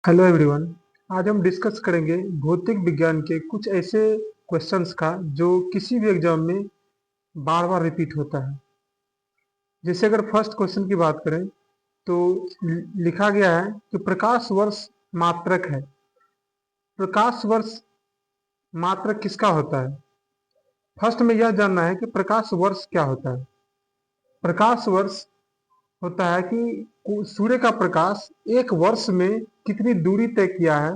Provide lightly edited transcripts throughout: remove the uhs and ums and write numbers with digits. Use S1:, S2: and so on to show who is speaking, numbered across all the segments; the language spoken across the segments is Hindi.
S1: Hello everyone. आज हम डिस्कस करेंगे भौतिक विज्ञान के कुछ ऐसे क्वेश्चंस का जो किसी भी एग्जाम में बार बार रिपीट होता है। जैसे अगर फर्स्ट क्वेश्चन की बात करें तो लिखा गया है कि प्रकाश वर्ष मात्रक है। प्रकाश वर्ष मात्रक किसका होता है? फर्स्ट में यह जानना है कि प्रकाश वर्ष क्या होता है। प्रकाश वर्ष होता है कि सूर्य का प्रकाश एक वर्ष में कितनी दूरी तय किया है,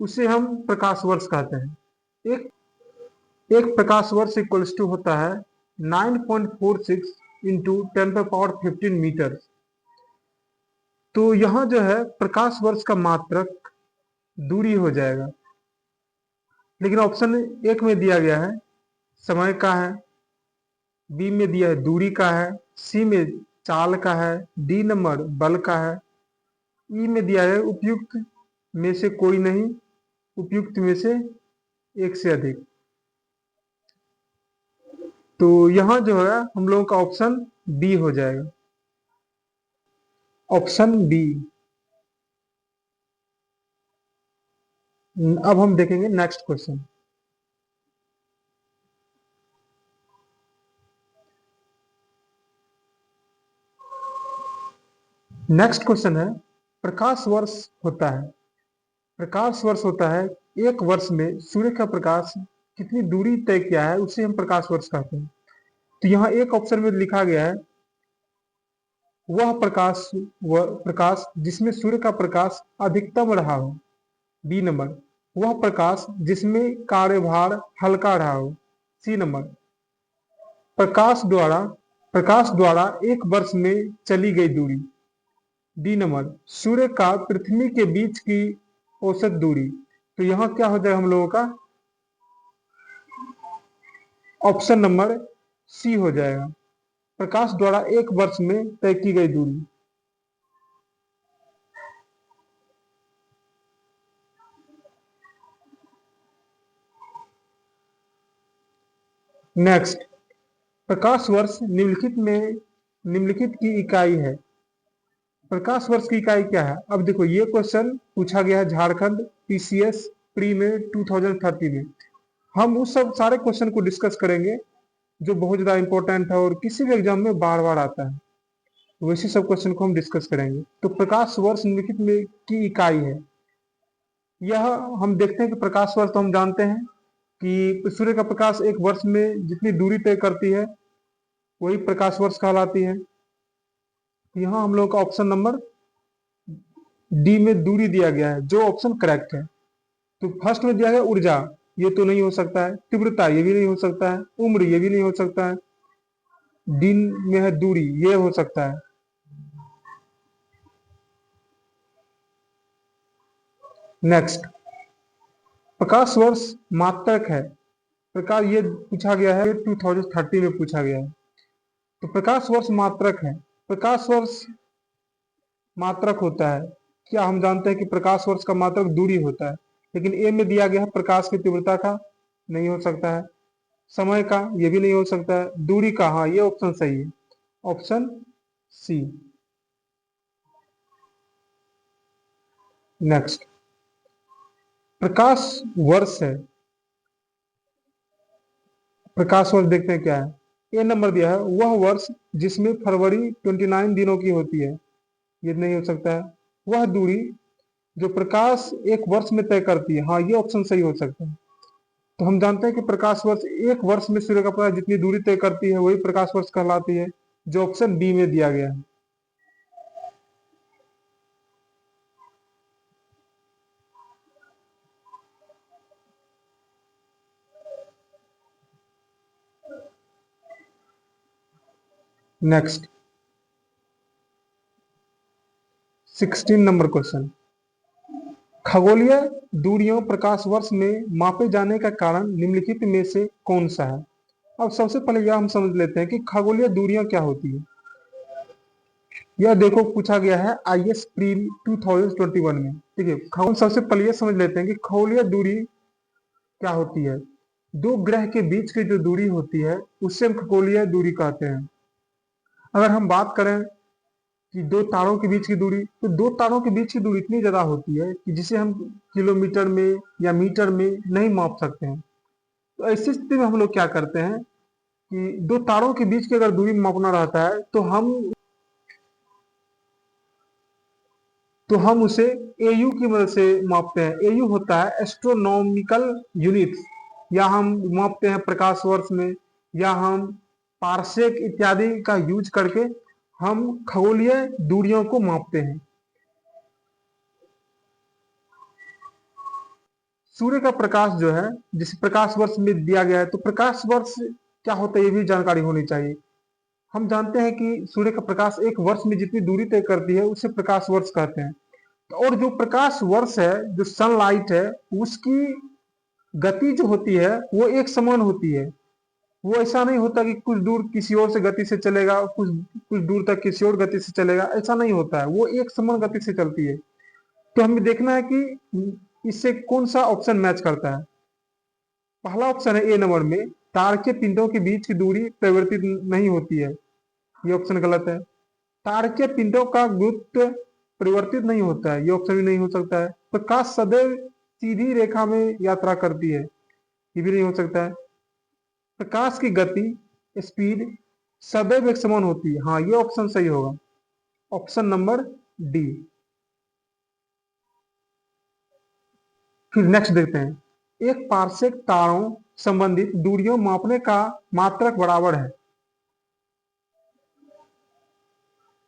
S1: उसे हम प्रकाश वर्ष कहते हैं। एक एक प्रकाश वर्ष इक्वल्स टू होता है 9.46 इंटू 10 पावर 15 मीटर। तो यहाँ जो है प्रकाश वर्ष का मात्रक दूरी हो जाएगा। लेकिन ऑप्शन एक में दिया गया है समय का है, बी में दिया है दूरी का है, सी में चाल का है, डी नंबर बल का है, ई में दिया है उपयुक्त में से कोई नहीं, उपयुक्त में से एक से अधिक। तो यहाँ जो है हम लोगों का ऑप्शन बी हो जाएगा, ऑप्शन बी। अब हम देखेंगे नेक्स्ट क्वेश्चन। नेक्स्ट क्वेश्चन है प्रकाश वर्ष होता है। प्रकाश वर्ष होता है एक वर्ष में सूर्य का प्रकाश कितनी दूरी तय किया है उसे हम प्रकाश वर्ष कहते हैं। तो यहाँ एक ऑप्शन में लिखा गया है वह प्रकाश जिसमें सूर्य का प्रकाश अधिकतम रहा हो। बी नंबर वह प्रकाश जिसमें कार्यभार हल्का रहा हो। सी नंबर प्रकाश द्वारा एक वर्ष में चली गई दूरी। डी नंबर सूर्य का पृथ्वी के बीच की औसत दूरी। तो यहाँ क्या हो जाएगा हम लोगों का ऑप्शन नंबर सी हो जाएगा, प्रकाश द्वारा एक वर्ष में तय की गई दूरी। नेक्स्ट, प्रकाश वर्ष निम्नलिखित की इकाई है। प्रकाश वर्ष की इकाई क्या है? अब देखो ये क्वेश्चन पूछा गया है झारखंड पीसीएस प्री में 2030 में। हम उस सब सारे क्वेश्चन को डिस्कस करेंगे जो बहुत ज्यादा इंपॉर्टेंट है और किसी भी एग्जाम में बार बार आता है, वैसे सब क्वेश्चन को हम डिस्कस करेंगे। तो प्रकाश वर्ष निम्नलिखित में की इकाई है। यह हम देखते हैं कि प्रकाश वर्ष तो हम जानते हैं कि सूर्य का प्रकाश एक वर्ष में जितनी दूरी तय करती है वही प्रकाश वर्ष कहलाती है। यहाँ हम लोग का ऑप्शन नंबर डी में दूरी दिया गया है जो ऑप्शन करेक्ट है। तो फर्स्ट में दिया गया ऊर्जा, ये तो नहीं हो सकता है। तीव्रता ये भी नहीं हो सकता है। उम्र ये भी नहीं हो सकता है। दिन में है दूरी, ये हो सकता है। नेक्स्ट, प्रकाश वर्ष मात्रक है। प्रकाश ये पूछा गया है 2030 में पूछा गया है। तो प्रकाश वर्ष मात्रक है। प्रकाश वर्ष मात्रक होता है, क्या हम जानते हैं कि प्रकाश वर्ष का मात्रक दूरी होता है। लेकिन ए में दिया गया है प्रकाश की तीव्रता का, नहीं हो सकता है। समय का ये भी नहीं हो सकता है। दूरी का, हाँ ये ऑप्शन सही है, ऑप्शन सी। नेक्स्ट, प्रकाश वर्ष है। प्रकाश वर्ष देखते हैं क्या है। ए नंबर दिया है वह वर्ष जिसमें फरवरी 29 दिनों की होती है, ये नहीं हो सकता है। वह दूरी जो प्रकाश एक वर्ष में तय करती है, हाँ ये ऑप्शन सही हो सकता है। तो हम जानते हैं कि प्रकाश वर्ष एक वर्ष में सूर्य का प्रकाश जितनी दूरी तय करती है वही प्रकाश वर्ष कहलाती है, जो ऑप्शन बी में दिया गया है। नेक्स्ट, 16 नंबर क्वेश्चन, खगोलीय दूरियों प्रकाश वर्ष में मापे जाने का कारण निम्नलिखित में से कौन सा है? अब सबसे पहले यह हम समझ लेते हैं कि खगोलीय दूरियां क्या होती है। यह देखो पूछा गया है आईएएस प्री 2021 में। ठीक है, हम सबसे पहले यह समझ लेते हैं कि खगोलीय दूरी क्या होती है। दो ग्रह के बीच की जो दूरी होती है उससे हम खगोलीय दूरी कहते हैं। अगर हम बात करें कि दो तारों के बीच की दूरी, तो दो तारों के बीच की दूरी इतनी ज्यादा होती है कि जिसे हम किलोमीटर में या मीटर में नहीं माप सकते हैं। तो ऐसी स्थिति में हम लोग क्या करते हैं कि दो तारों के बीच की अगर दूरी मापना रहता है तो हम उसे एयू की मदद से मापते हैं। एयू होता है एस्ट्रोनॉमिकल यूनिट्स, या हम मापते हैं प्रकाश वर्ष में, या हम पारसेक इत्यादि का यूज करके हम खगोलीय दूरियों को मापते हैं। सूर्य का प्रकाश जो है, जिसे प्रकाश वर्ष में दिया गया है, तो प्रकाश वर्ष क्या होता है ये भी जानकारी होनी चाहिए। हम जानते हैं कि सूर्य का प्रकाश एक वर्ष में जितनी दूरी तय करती है उसे प्रकाश वर्ष कहते हैं। और जो प्रकाश वर्ष है, जो सनलाइट है, उसकी गति जो होती है वो एक समान होती है। वो ऐसा नहीं होता कि कुछ दूर किसी और से गति से चलेगा, कुछ कुछ दूर तक किसी और गति से चलेगा, ऐसा नहीं होता है, वो एक समान गति से चलती है। तो हमें देखना है कि इससे कौन सा ऑप्शन मैच करता है। पहला ऑप्शन है ए नंबर में, तार के पिंडों के बीच की दूरी परिवर्तित नहीं होती है, ये ऑप्शन गलत है। तार के पिंडों का गुरुत्व परिवर्तित नहीं होता है, ये ऑप्शन भी नहीं हो सकता है। प्रकाश सदैव सीधी रेखा में यात्रा करती है, ये भी नहीं हो सकता है। प्रकाश की गति, स्पीड सदैव एक समान होती है, हाँ ये ऑप्शन सही होगा, ऑप्शन नंबर डी। फिर नेक्स्ट देखते हैं, एक पारसेक तारों संबंधित दूरियों मापने का मात्रक बराबर है।